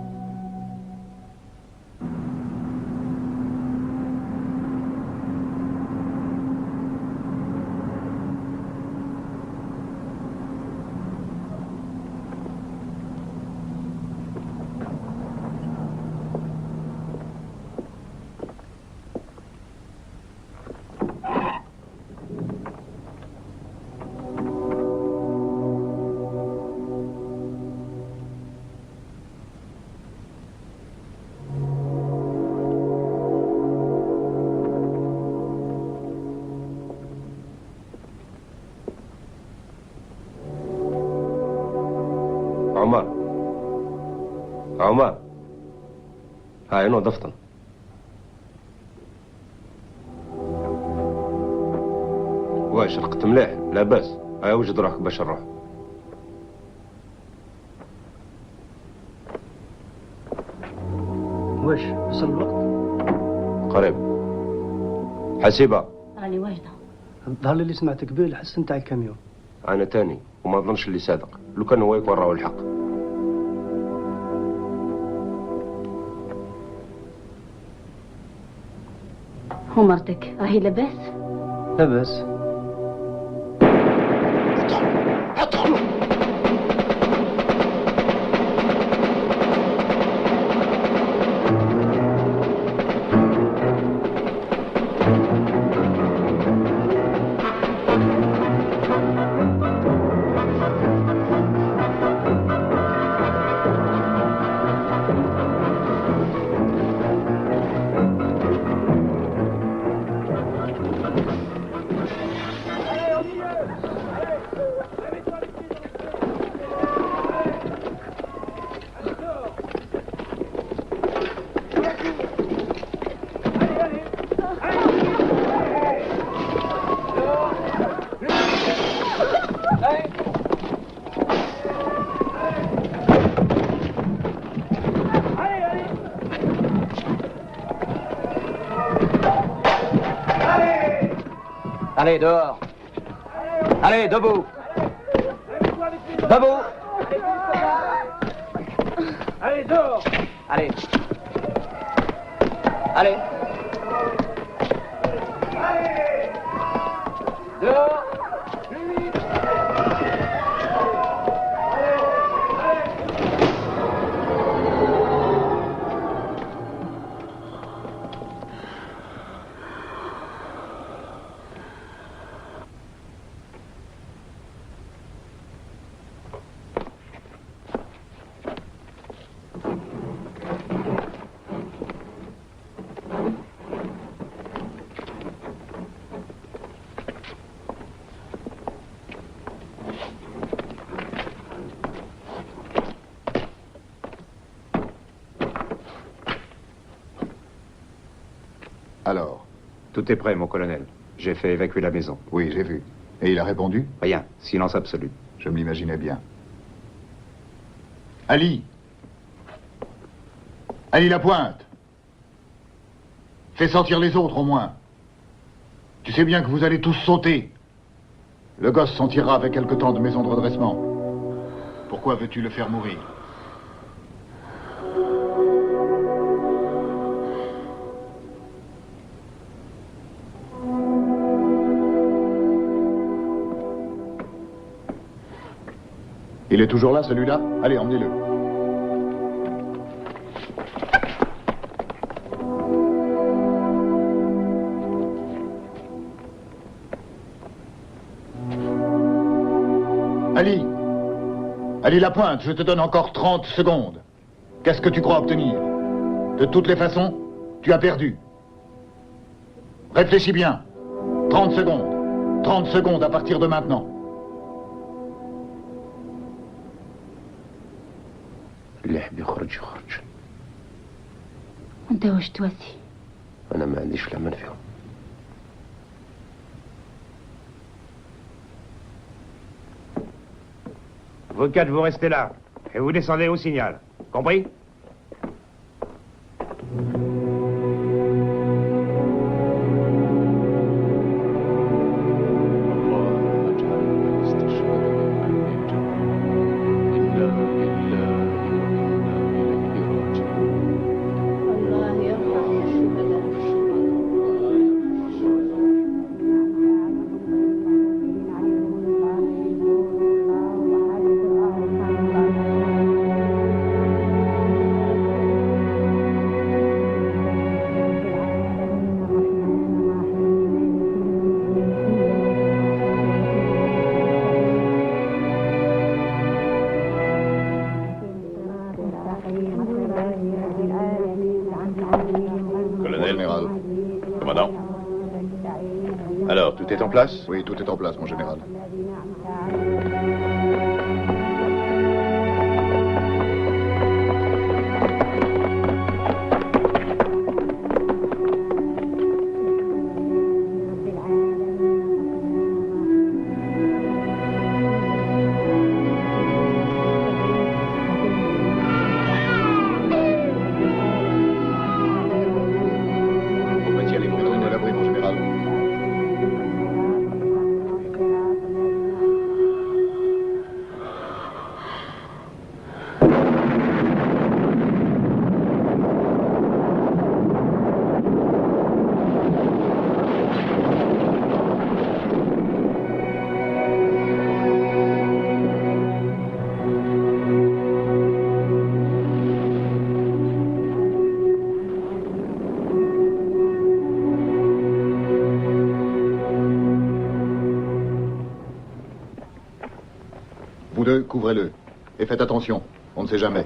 عمر هاي نظفتنا واش رقت مليح لاباس هاي وجد روحك باش نروح واش وصل الوقت؟ قريب حسيبة راني واجده. الظهر اللي سمعت قبيل الحس نتاع الكاميون. انا تاني وما ظنش اللي صادق لو كان هو يكون راهو الحق. ومرتك راهي لاباس؟ لاباس. ادخلوا. Allez, dehors. Allez, debout. Debout. Allez, dehors. Allez. Allez. Dehors. Alors? Tout est prêt, mon colonel. J'ai fait évacuer la maison. Oui, j'ai vu. Et il a répondu? Rien. Silence absolu. Je me l'imaginais bien. Ali! Ali Lapointe! Fais sortir les autres, au moins. Tu sais bien que vous allez tous sauter. Le gosse s'en tirera avec quelque temps de maison de redressement. Pourquoi veux-tu le faire mourir? Il est toujours là, celui-là? Allez, emmenez-le. Ali! Ali Lapointe, je te donne encore 30 secondes. Qu'est-ce que tu crois obtenir? De toutes les façons, tu as perdu. Réfléchis bien. 30 secondes. 30 secondes à partir de maintenant. اللي يحب يخرج يخرج. وانت واش تواسي؟ انا ما عنديش العمل فيهم. Vous quatre, vous restez là. Et vous descendez au signal. Compris? Alors, tout est en place? Oui, tout est en place, mon général. Vous deux, couvrez-le. Et faites attention, on ne sait jamais.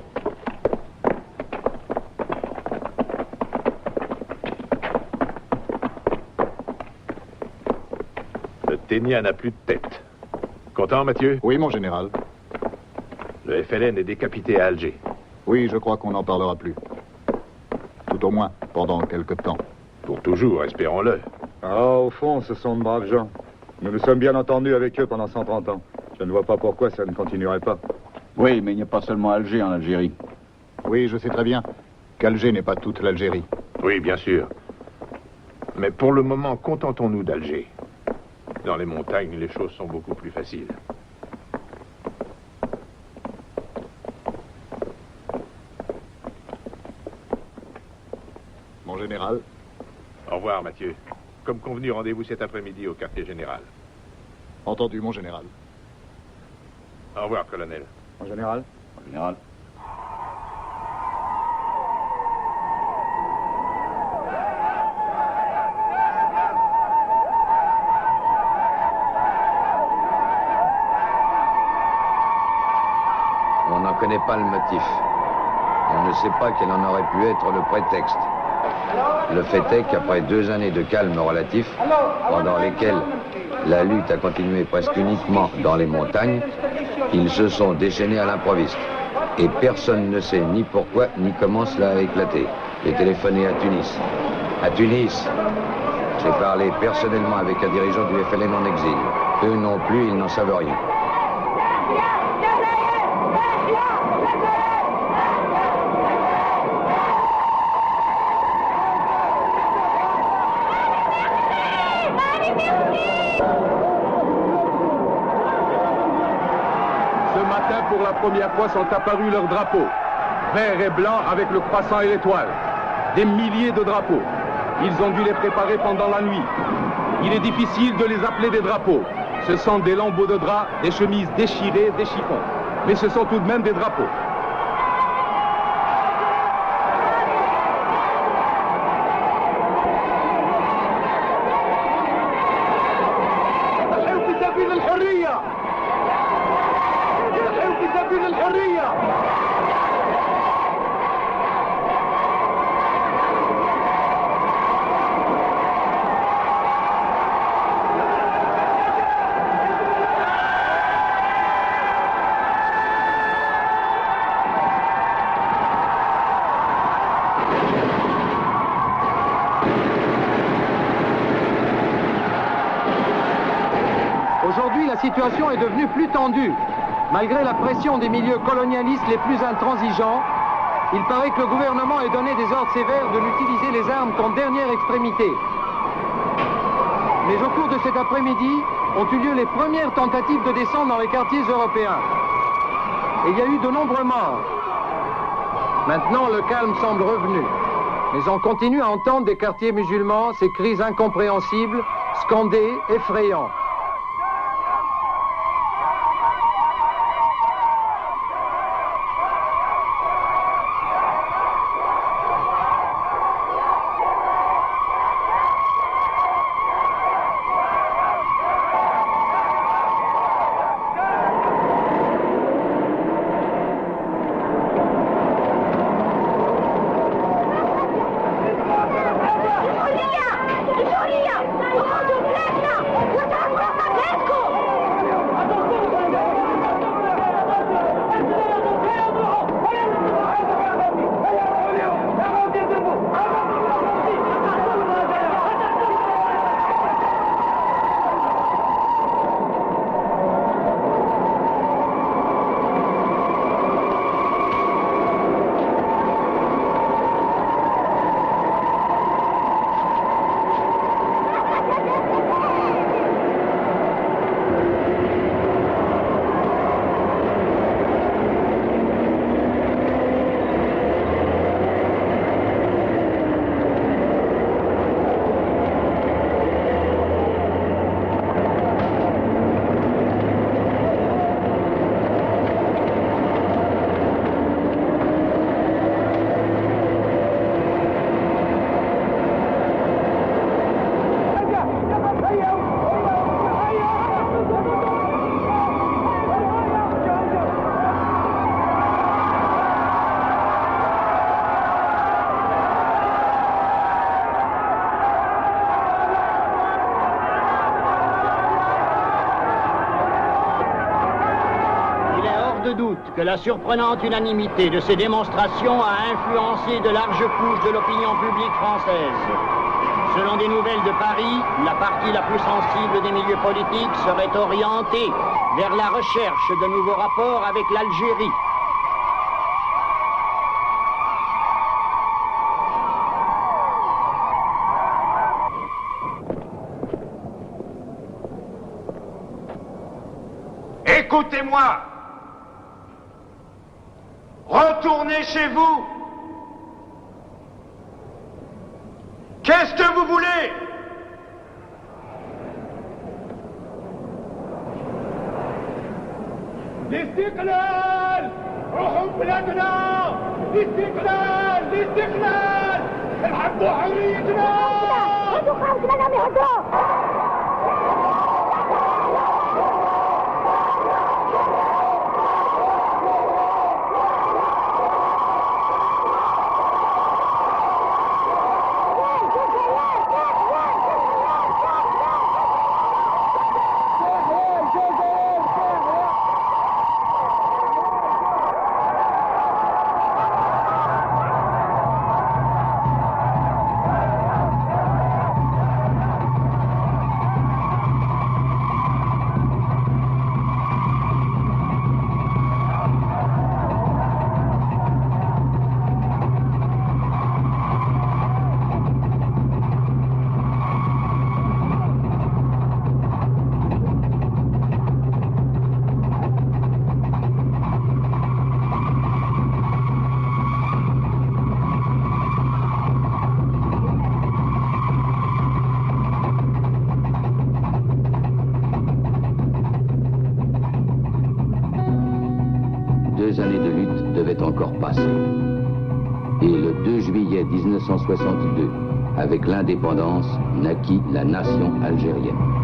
Le Ténia n'a plus de tête. Content, Mathieu? Oui, mon général. Le FLN est décapité à Alger. Oui, je crois qu'on n'en parlera plus. Tout au moins, pendant quelque temps. Pour toujours, espérons-le. Ah, au fond, ce sont de braves gens. Nous nous sommes bien entendus avec eux pendant 130 ans. Je ne vois pas pourquoi ça ne continuerait pas. Oui, mais il n'y a pas seulement Alger en Algérie. Oui, je sais très bien qu'Alger n'est pas toute l'Algérie. Oui, bien sûr. Mais pour le moment, contentons-nous d'Alger. Dans les montagnes, les choses sont beaucoup plus faciles. Mon général. Au revoir, Mathieu. Comme convenu, rendez-vous cet après-midi au quartier général. Entendu, mon général. Au revoir, colonel. Mon général. Mon général. On n'en connaît pas le motif. On ne sait pas quel en aurait pu être le prétexte. Le fait est qu'après 2 années de calme relatif, pendant lesquelles la lutte a continué presque uniquement dans les montagnes, ils se sont déchaînés à l'improviste. Et personne ne sait ni pourquoi ni comment cela a éclaté. J'ai téléphoné à Tunis. À Tunis, j'ai parlé personnellement avec un dirigeant du FLN en exil. Eux non plus, ils n'en savent rien. Pour la première fois sont apparus leurs drapeaux, vert et blanc avec le croissant et l'étoile. Des milliers de drapeaux. Ils ont dû les préparer pendant la nuit. Il est difficile de les appeler des drapeaux. Ce sont des lambeaux de drap, des chemises déchirées, des chiffons. Mais ce sont tout de même des drapeaux. Aujourd'hui, la situation est devenue plus tendue. Malgré la pression des milieux colonialistes les plus intransigeants, il paraît que le gouvernement ait donné des ordres sévères de n'utiliser les armes qu'en dernière extrémité. Mais au cours de cet après-midi, ont eu lieu les premières tentatives de descente dans les quartiers européens. Et il y a eu de nombreux morts. Maintenant, le calme semble revenu. Mais on continue à entendre des quartiers musulmans ces cris incompréhensibles, scandés, effrayants. الحرية الحرية وخذوا بلادنا وتعالوا de doute que la surprenante unanimité de ces démonstrations a influencé de larges couches de l'opinion publique française. Selon des nouvelles de Paris, la partie la plus sensible des milieux politiques serait orientée vers la recherche de nouveaux rapports avec l'Algérie. Écoutez-moi. Retournez chez vous. Qu'est-ce que vous voulez? الاستقلال! روحوا بلادنا! الاستقلال! الاستقلال! الحقوا حريتنا! هدوا خالد منامي هدوا! Encore passé. Et le 2 juillet 1962, avec l'indépendance, naquit la nation algérienne.